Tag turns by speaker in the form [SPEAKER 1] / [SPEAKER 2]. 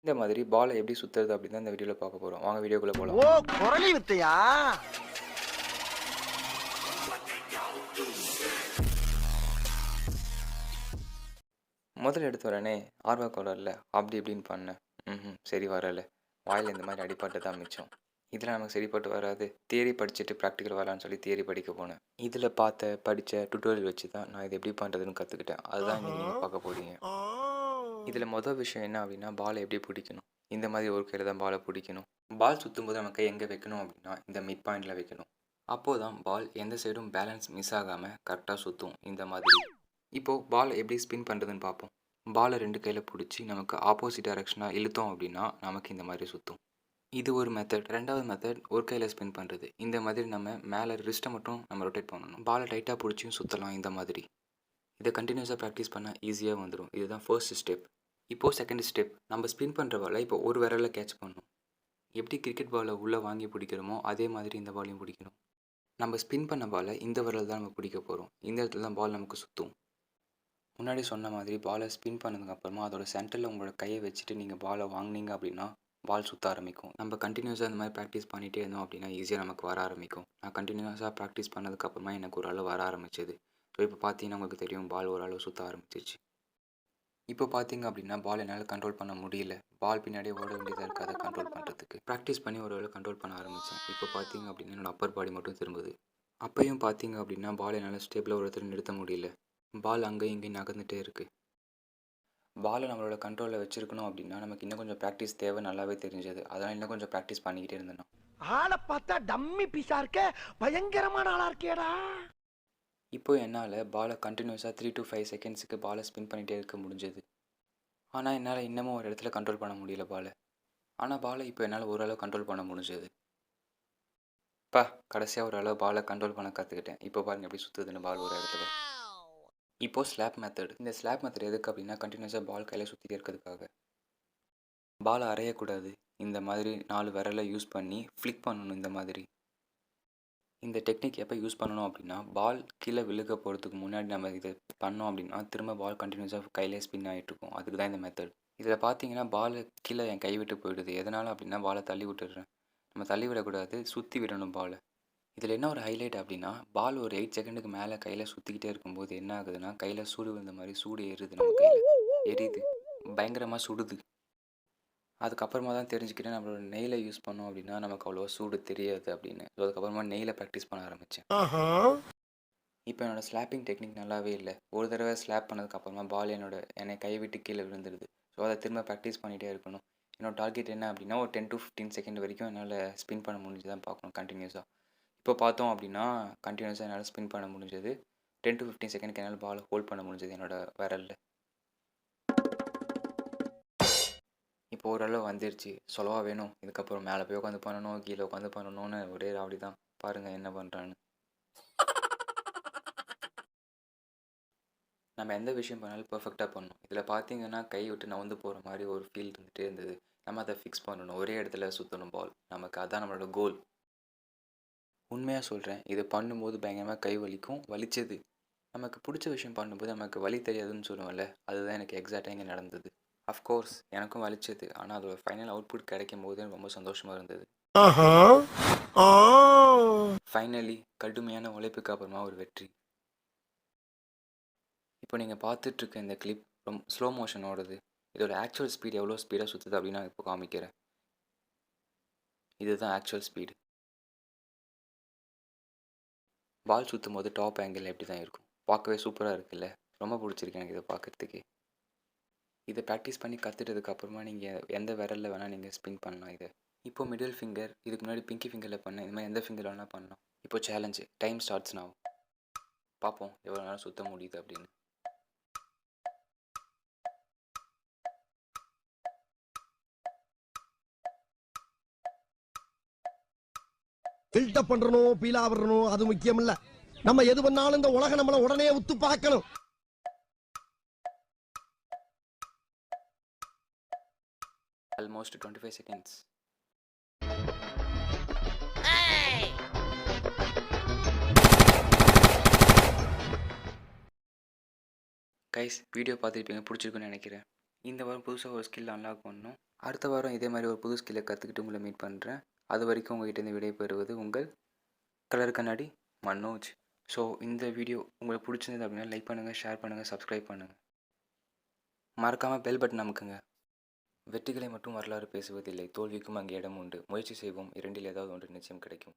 [SPEAKER 1] இந்த மாதிரி பாலை எப்படி சுத்துறது அப்படின்னு தான் இந்த வீடியோவில் பார்க்க போகிறோம். வாங்க வீடியோக்குள்ளே போகலாம்.
[SPEAKER 2] ஓ குரலி வித்தையா?
[SPEAKER 1] முதல்ல எடுத்த உடனே ஆர்வ கோளாறுல அப்படி இப்படின்னு பண்ணேன். சரி வரல. வாயில் இந்த மாதிரி அடிபட்டு தான் மிச்சம். இதில் நமக்கு சரிப்பட்டு வராது. தியரி படிச்சுட்டு ப்ராக்டிக்கல் வரலான்னு சொல்லி தியரி படிக்க போனேன். இதில் படித்த டுட்டோரியல் வச்சு தான் நான் இதை எப்படி பண்ணுறதுன்னு கற்றுக்கிட்டேன். அதுதான் இன்றைக்கி நீங்கள் பார்க்க போகிறீங்க. இதில் மொதல் விஷயம் என்ன அப்படின்னா, பாலை எப்படி பிடிக்கணும். இந்த மாதிரி ஒரு கையில் தான் பாலை பிடிக்கணும். பால் சுற்றும்போது நம்ம கை எங்கே வைக்கணும் அப்படின்னா, இந்த மிட் பாயிண்டில் வைக்கணும். அப்போது தான் பால் எந்த சைடும் பேலன்ஸ் மிஸ் ஆகாமல் கரெக்டாக சுற்றும். இந்த மாதிரி இப்போது பால் எப்படி ஸ்பின் பண்ணுறதுன்னு பார்ப்போம். பாலை 2 கையில் பிடிச்சி நமக்கு ஆப்போசிட் டைரக்ஷனாக இழுத்தோம் அப்படின்னா நமக்கு இந்த மாதிரி சுற்றும். இது ஒரு மெத்தட். 2வது மெத்தட் ஒரு கையில் ஸ்பின் பண்ணுறது. இந்த மாதிரி நம்ம மேலே ரிஸ்ட்டை மட்டும் நம்ம ரொட்டேட் பண்ணணும். பாலை டைட்டாக பிடிச்சியும் சுற்றலாம் இந்த மாதிரி. இதை கண்டினியூஸாக ப்ராக்டிஸ் பண்ணால் ஈஸியாக வந்துடும். இதுதான் ஃபர்ஸ்ட் ஸ்டெப். இப்போது செகண்ட் ஸ்டெப், நம்ம ஸ்பின் பண்ணுற பாலை இப்போ ஒரு விரலில் கேட்ச் பண்ணணும். எப்படி கிரிக்கெட் பாலை உள்ளே வாங்கி பிடிக்கிறோமோ அதே மாதிரி இந்த பாலையும் பிடிக்கணும். நம்ம ஸ்பின் பண்ண பாலை இந்த விரல் தான் நம்ம பிடிக்க போகிறோம். இந்த இடத்துல தான் பால் நமக்கு சுற்றும். முன்னாடி சொன்ன மாதிரி பாலை ஸ்பின் பண்ணதுக்கப்புறமா அதோட சென்டரில் உங்களோட கையை வச்சுட்டு நீங்கள் பாலை வாங்கினீங்க அப்படின்னா பால் சுற்ற ஆரம்பிக்கும். நம்ம கண்டினியூஸாக இந்த மாதிரி ப்ராக்டிஸ் பண்ணிகிட்டே இருந்தோம் அப்படின்னா ஈஸியாக நமக்கு வர ஆரம்பிக்கும். நான் கண்டினியூஸாக ப்ராக்டிஸ் பண்ணதுக்கப்புறமா எனக்கு ஒரு அளவு வர ஆரம்பிச்சது. ஸோ இப்போ பார்த்தீங்கன்னா உங்களுக்கு தெரியும், பால் ஓரளவு சுற்ற ஆரம்பிச்சிருச்சு. இப்போ பார்த்தீங்க அப்படின்னா பால் என்னால் கண்ட்ரோல் பண்ண முடியல. பால் பின்னாடியே ஓட வேண்டியதாக இருக்குது அதை கண்ட்ரோல் பண்ணுறதுக்கு. ப்ராக்டிஸ் பண்ணி ஒரு வேளை கண்ட்ரோல் பண்ண ஆரம்பித்தேன். இப்போ பார்த்தீங்க அப்படின்னா என்னோடய அப்பர் பாடி மட்டும் திரும்புது. அப்பையும் பார்த்தீங்க அப்படின்னா பால் என்னால் ஸ்டேபிளாக ஒரு இடத்துல நிறுத்த முடியல. பால் அங்கேயும் இங்கேயும் நகர்ந்துகிட்டே இருக்குது. பாலை நம்மளோட கண்ட்ரோலில் வச்சுருக்கணும் அப்படின்னா நமக்கு இன்னும் கொஞ்சம் ப்ராக்டிஸ் தேவை நல்லாவே தெரிஞ்சது. அதனால் இன்னும் கொஞ்சம் ப்ராக்டிஸ் பண்ணிக்கிட்டே இருந்தேன்.
[SPEAKER 2] ஆளை பார்த்தா டம்மி பீஸா இருக்க, பயங்கரமான ஆளா இருக்கேடா.
[SPEAKER 1] இப்போ என்னால் பாலை கண்டினியூஸாக 3 to 5 செகண்ட்ஸுக்கு பாலை ஸ்பின் பண்ணிகிட்டே இருக்க முடிஞ்சது. ஆனால் என்னால் இன்னமும் ஒரு இடத்துல கண்ட்ரோல் பண்ண முடியல பாலை. ஆனால் பாலை இப்போ என்னால் ஓரளவு கண்ட்ரோல் பண்ண முடிஞ்சது. கடைசியாக ஒரு அளவு பாலை கண்ட்ரோல் பண்ண கற்றுக்கிட்டேன். இப்போ பாருங்கள் எப்படி சுற்றுதுன்னு பால் ஒரு இடத்துல. இப்போது ஸ்லாப் மெத்தட். இந்த ஸ்லாப் மெத்தட் எதுக்கு அப்படின்னா கண்டினியூஸாக பால் கையில் சுற்றிட்டே இருக்கிறதுக்காக. பாலை அரையக்கூடாது. இந்த மாதிரி 4 விரலை யூஸ் பண்ணி ஃப்ளிக் பண்ணணும். இந்த மாதிரி இந்த டெக்னிக் எப்போ யூஸ் பண்ணணும் அப்படின்னா, பால் கீழே விழுக போகிறதுக்கு முன்னாடி நம்ம இதை பண்ணோம் அப்படின்னா திரும்ப பால் கண்டினியூஸாக கையிலே ஸ்பின் ஆகிட்டுருக்கும். அதுக்கு தான் இந்த மெத்தட். இதில் பார்த்தீங்கன்னா பால் கீழே என் கை விட்டு போயிடுது. எதனால் அப்படின்னா பாலை தள்ளி விட்டுடுறேன். நம்ம தள்ளி விடக்கூடாது, சுற்றி விடணும் பாலை. இதில் என்ன ஒரு ஹைலைட் அப்படின்னா, பால் ஒரு 8 செகண்டுக்கு மேலே கையில் சுற்றிக்கிட்டே இருக்கும்போது என்ன ஆகுதுன்னா கையில் சூடு வந்த மாதிரி சூடு ஏறுது. நம்ம கையில் எரியுது, பயங்கரமாக சுடுது. அதுக்கப்புறமா தான் தெரிஞ்சுக்கிட்டேன் நம்மளோட நெயிலை யூஸ் பண்ணோம் அப்படின்னா நமக்கு அவ்வளோவா சூடு தெரியாது அப்படின்னு. ஸோ அதுக்கப்புறமா நெயிலை ப்ராக்டிஸ் பண்ண ஆரம்பித்தேன். இப்போ என்னோடய ஸ்லாப்பிங் டெக்னிக் நல்லாவே இல்லை. ஒரு தடவை ஸ்லாப் பண்ணதுக்கப்புறமா பால் என்னை கை விட்டு கீழே விழுந்துருது. ஸோ அதை திரும்ப ப்ராக்டிஸ் பண்ணிகிட்டே இருக்கணும். என்னோடய டார்கெட் என்ன அப்படின்னா ஒரு 10 to 15 செகண்ட் வரைக்கும் என்னால் ஸ்பின் பண்ண முடிஞ்சு தான் பார்க்கணும் கண்டினியூஸாக. இப்போ பார்த்தோம் அப்படின்னா கண்டினியூஸாக என்னால் ஸ்பின் பண்ண முடிஞ்சது. 10 to 15 செகண்டுக்கு என்னால் பாலை ஹோல்ட் பண்ண முடிஞ்சது என்னோடய விரலில். இப்போ ஓரளவு வந்துருச்சு. சொல்லவா வேணும், இதுக்கப்புறம் மேலே போய் உட்காந்து பண்ணணும், கீழே உட்காந்து பண்ணணும்னு ஒரே ராவடி தான். பாருங்கள் என்ன பண்ணுறான்னு. நம்ம எந்த விஷயம் பண்ணாலும் பெர்ஃபெக்டாக பண்ணணும். இதில் பார்த்தீங்கன்னா கை விட்டு நவுந்து போகிற மாதிரி ஒரு ஃபீல் இருந்துகிட்டே இருந்தது. நம்ம அதை ஃபிக்ஸ் பண்ணணும். ஒரே இடத்துல சுற்றணும் பால். நமக்கு அதான் நம்மளோட கோல். உண்மையாக சொல்கிறேன், இது பண்ணும்போது பயங்கரமாக கை வலிக்கும். வலிச்சது. நமக்கு பிடிச்ச விஷயம் பண்ணும்போது நமக்கு வலி தெரியாதுன்னு சொல்லுவோம்ல, அதுதான் எனக்கு எக்ஸாக்டாக இங்கே நடந்தது. அஃப்கோர்ஸ் எனக்கும் வலிச்சது. ஆனால் அதோட ஃபைனல் அவுட்புட் கிடைக்கும் போது ரொம்ப சந்தோஷமாக இருந்தது. ஃபைனலி கடுமையான உழைப்புக்கு அப்புறமா ஒரு வெற்றி. இப்போ நீங்கள் பார்த்துட்ருக்க இந்த கிளிப் ரொம்ப ஸ்லோ மோஷனோடது. இதோட ஆக்சுவல் ஸ்பீட் எவ்வளோ ஸ்பீடாக சுற்றுது அப்படின்னு நான் இப்போ காமிக்கிறேன். இதுதான் ஆக்சுவல் ஸ்பீடு. பால் சுற்றும் போது டாப் ஆங்கிள் எப்படி தான் இருக்கும். பார்க்கவே சூப்பராக இருக்குல்ல. ரொம்ப பிடிச்சிருக்கு எனக்கு இதை பார்க்குறதுக்கு. இதை ப்ராக்டிஸ் பண்ணி கற்றுட்டதுக்கப்புறமா நீங்கள் எந்த விரலில் வேணால் நீங்கள் ஸ்பின் பண்ணலாம் இதை. இப்போ மிடில் ஃபிங்கர், இதுக்கு முன்னாடி பிங்கி ஃபிங்கரில் பண்ணேன். இது மாதிரி எந்த ஃபிங்கர் வேணால் பண்ணலாம். இப்போ சேலஞ்சு டைம் ஸ்டார்ட்ஸ் now. பார்ப்போம் எவ்வளோ நேரம் சுற்ற முடியுது அப்படின்னு.
[SPEAKER 2] பில்டப் பண்றணும், பீலா வரணும், அது முக்கியம் இல்ல. நம்ம எது பண்ணாலும் இந்த உலகம் நம்மள உடனே உத்து பார்க்கணும்.
[SPEAKER 1] Almost 25 seconds. கைஸ் வீடியோ பார்த்துருப்பீங்க, பிடிச்சிருக்குன்னு நினைக்கிறேன். இந்த வாரம் புதுசாக ஒரு ஸ்கில் அன்லாக் பண்ணணும். அடுத்த வாரம் இதே மாதிரி ஒரு புது ஸ்கில்லை கற்றுக்கிட்டு உங்களை மீட் பண்ணுறேன். அது வரைக்கும் உங்கள்கிட்ட விடை பெறுவது உங்கள் கலர் கண்ணாடி மனோஜ். ஸோ இந்த வீடியோ உங்களுக்கு பிடிச்சிருந்தது அப்படின்னா லைக் பண்ணுங்கள், ஷேர் பண்ணுங்கள், சப்ஸ்கிரைப் பண்ணுங்கள். மறக்காமல் பெல் பட்டன் அமுக்குங்க. வெற்றிகளை மட்டும் வரலாறு பேசுவதில்லை, தோல்விக்கும் அங்கே இடம் உண்டு. முயற்சி செய்வோம், இரண்டில் ஏதாவது ஒன்று நிச்சயம் கிடைக்கும்.